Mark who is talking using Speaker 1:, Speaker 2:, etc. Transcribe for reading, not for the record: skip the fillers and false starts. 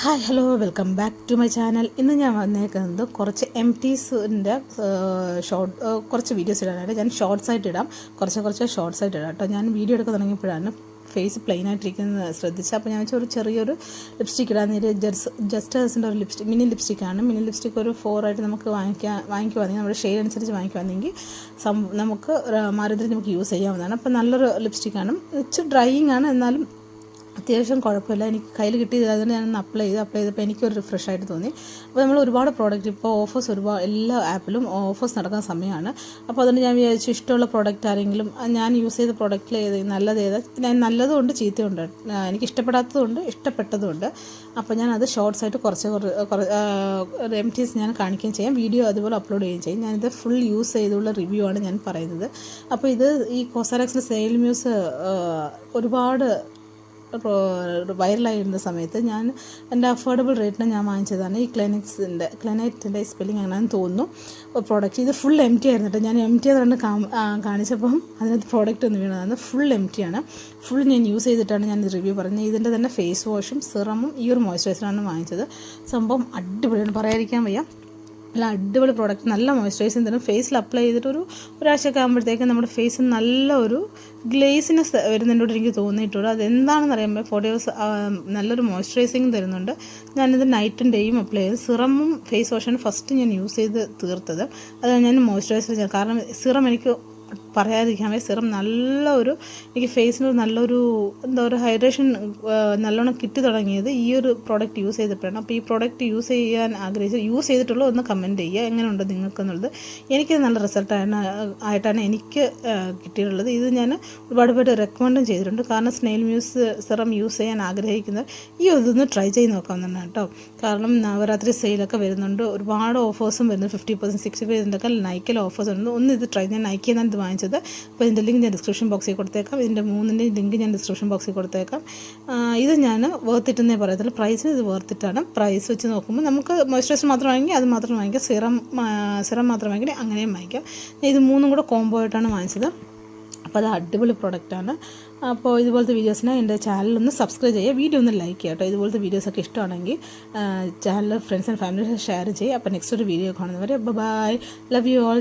Speaker 1: Hi hello welcome back to my channel. ഇന്ന് ഞാൻ വന്നേക്കുന്നത് കുറച്ച് MTസിൻ്റെ കുറച്ച് വീഡിയോസ് ഇടാനായിട്ട്. ഞാൻ ഷോർട്സ് ആയിട്ട് ഇടാം, കുറച്ച് ഷോർട്സ് ആയിട്ട് ഇടാം കേട്ടോ. ഞാൻ വീഡിയോ എടുക്കാൻ തുടങ്ങിയപ്പോഴാണ് ഫേസ് പ്ലെയിൻ ആയിട്ടിരിക്കുന്നത് ശ്രദ്ധിച്ചത്. അപ്പോൾ ഞാൻ ഒരു ചെറിയൊരു ലിപ്സ്റ്റിക് ഇടാൻ നേരി ജസ്റ്റേഴ്സിൻ്റെ ഒരു മിനി ലിപ്സ്റ്റിക്കാണ്. മിനി ലിപ്സ്റ്റിക് ഒരു 4 ആയിട്ട് നമുക്ക് വാങ്ങിക്കുവാണെങ്കിൽ നമ്മുടെ ഷെയ്ഡ് അനുസരിച്ച് വാങ്ങിക്കുവാണെങ്കിൽ നമുക്ക് മാരുതിൽ നമുക്ക് യൂസ് ചെയ്യാവുന്നതാണ്. അപ്പോൾ നല്ലൊരു ലിപ്സ്റ്റിക്കാണ്. ഇച്ചിരി ഡ്രൈയിങ് ആണ്, എന്നാലും അത്യാവശ്യം കുഴപ്പമില്ല. എനിക്ക് കയ്യിൽ കിട്ടിയത് അതുകൊണ്ട് ഞാനൊന്ന് അപ്ലൈ ചെയ്തപ്പോൾ എനിക്കൊരു റിഫ്രഷ് ആയിട്ട് തോന്നി. അപ്പോൾ നമ്മൾ ഒരുപാട് പ്രോഡക്റ്റ് ഇപ്പോൾ ഓഫേഴ്സ് എല്ലാ ആപ്പിലും ഓഫേഴ്സ് നടക്കുന്ന സമയമാണ്. അപ്പോൾ അതുകൊണ്ട് ഞാൻ വിചാരിച്ചു ഇഷ്ടമുള്ള പ്രോഡക്റ്റ് ആരെങ്കിലും ഞാൻ യൂസ് ചെയ്ത പ്രോഡക്റ്റിൽ നല്ലത് ഞാൻ നല്ലതുകൊണ്ട് ചീത്തയുണ്ട്, എനിക്ക് ഇഷ്ടപ്പെടാത്തതുകൊണ്ട് ഇഷ്ടപ്പെട്ടതുകൊണ്ട്. അപ്പോൾ ഞാൻ അത് ഷോർട്സ് ആയിട്ട് കുറച്ച് MTs ഞാൻ കാണിക്കുകയും ചെയ്യാം, വീഡിയോ അതുപോലെ അപ്ലോഡ് ചെയ്യുകയും ചെയ്യും. ഞാനിത് ഫുൾ യൂസ് ചെയ്തുള്ള റിവ്യൂ ആണ് ഞാൻ പറയുന്നത്. അപ്പോൾ ഈ കോസാറക്സിൽ സെയിൽ മ്യൂസ് ഒരുപാട് വൈറലായിരുന്ന സമയത്ത് ഞാൻ എൻ്റെ അഫോർഡബിൾ റേറ്റിന് ഞാൻ വാങ്ങിച്ചതാണ്. ഈ ക്ലൈനറ്റിൻ്റെ സ്പെല്ലിംഗ് അങ്ങനെയാണെന്ന് തോന്നുന്നു പ്രോഡക്റ്റ്. ഇത് ഫുൾ MT ആയിരുന്നു കേട്ടോ. ഞാൻ MT അതുകൊണ്ട് കാണിച്ചപ്പം അതിനകത്ത് പ്രോഡക്റ്റ് ഒന്ന് വീണതാണ്. ഫുൾ MT ആണ്. ഫുൾ ഞാൻ യൂസ് ചെയ്തിട്ടാണ് ഞാൻ റിവ്യൂ പറയുന്നത്. ഇതിൻ്റെ തന്നെ ഫേസ് വാഷും സിറമും ഈ ഒരു മോയ്സ്ചറൈസറാണ് വാങ്ങിച്ചത്. സംഭവം അടിപൊളിയാണ്, പറയാതിരിക്കാൻ വയ്യ. നല്ല അടിപൊളി പ്രോഡക്റ്റ്, നല്ല മോയ്സ്ചറൈസിങ് തരും. ഫേസിൽ അപ്ലൈ ചെയ്തിട്ട് ഒരാഴ്ചയൊക്കെ ആകുമ്പോഴത്തേക്കും നമ്മുടെ ഫേസിന് നല്ല ഒരു ഗ്ലേസിനെസ് വരുന്നതിനോട് എനിക്ക് തോന്നിയിട്ടുള്ളൂ. അതെന്താണെന്ന് അറിയാൻ 4 hours നല്ലൊരു മോയ്സ്ചറൈസിങ് തരുന്നുണ്ട്. ഞാനിത് നൈറ്റും ഡേയും അപ്ലൈ ചെയ്ത് സിറമും ഫേസ് വാഷാണ് ഫസ്റ്റ് ഞാൻ യൂസ് ചെയ്ത് തീർത്തത്. അത് ഞാൻ മോയ്സ്ചറൈസർ കാരണം സിറം എനിക്ക് പറയാതിരിക്കാൻ വയ്യ. സിറം എനിക്ക് ഫേസിന് നല്ലൊരു ഹൈഡ്രേഷൻ നല്ലോണം കിട്ടി തുടങ്ങിയത് ഈ ഒരു പ്രോഡക്റ്റ് യൂസ് ചെയ്തപ്പോഴാണ്. അപ്പോൾ ഈ പ്രോഡക്റ്റ് യൂസ് ചെയ്തിട്ടുള്ള ഒന്ന് കമൻറ്റ് ചെയ്യുക, എങ്ങനെയുണ്ട് നിങ്ങൾക്കെന്നുള്ളത്. എനിക്കത് നല്ല ആയിട്ടാണ് എനിക്ക് കിട്ടിയിട്ടുള്ളത്. ഇത് ഞാൻ ഒരുപാട് പേര് റെക്കമെൻഡും ചെയ്തിട്ടുണ്ട്. കാരണം സ്നെയിൽ മ്യൂസ് സിറം യൂസ് ചെയ്യാൻ ആഗ്രഹിക്കുന്നത് ഇതൊന്ന് ട്രൈ ചെയ്ത് നോക്കാവുന്നതാണ് കേട്ടോ. കാരണം നവരാത്രി സെയിലൊക്കെ വരുന്നുണ്ട്, ഒരുപാട് ഓഫേഴ്സും വരുന്നുണ്ട്. 50%, 60% നൈക്കിൽ ഓഫേഴ്സ് ഉണ്ട്. ഒന്ന് ഇത് ട്രൈ ഞാൻ നൈക്കിൽ നിന്നാണ് ഇത് വാങ്ങിച്ചത്. അപ്പോൾ ഇതിൻ്റെ ലിങ്ക് ഞാൻ ഡിസ്ക്രിപ്ഷൻ ബോക്സിൽ കൊടുത്തേക്കാം. ഇതിൻ്റെ 3ൻ്റെയും ലിങ്ക് ഞാൻ ഡിസ്ക്രിപ്ഷൻ ബോക്സിൽ കൊടുത്തേക്കാം. ഇത് ഞാൻ വേർത്തിട്ടെന്നേ പറയത്തുള്ളൂ. പ്രൈസിന് ഇത് വേർത്തിട്ടാണ്. പ്രൈസ് വെച്ച് നോക്കുമ്പോൾ നമുക്ക് മോയ്സ്ചറൈസർ മാത്രം വാങ്ങിക്കുക, അത് മാത്രം വാങ്ങിക്കാം. സിറം മാത്രം വാങ്ങിക്കുക, അങ്ങനെയും വാങ്ങിക്കാം. ഇത് 3ഉം കൂടെ കോംബോ ആയിട്ടാണ് വാങ്ങിച്ചത്. അപ്പോൾ അത് അടിപൊളി പ്രോഡക്റ്റാണ്. അപ്പോൾ ഇതുപോലത്തെ വീഡിയോസിന് എൻ്റെ ചാനലൊന്ന് സബ്സ്ക്രൈബ് ചെയ്യുക, വീഡിയോ ഒന്ന് ലൈക്ക് ചെയ്യുക കേട്ടോ. ഇതുപോലത്തെ വീഡിയോസൊക്കെ ഇഷ്ടമാണെങ്കിൽ channel friends and family share ചെയ്യുക. അപ്പോൾ നെക്സ്റ്റ് ഒരു വീഡിയോ കാണുന്നവരെ ബൈ, ലവ് യു ഓൾ.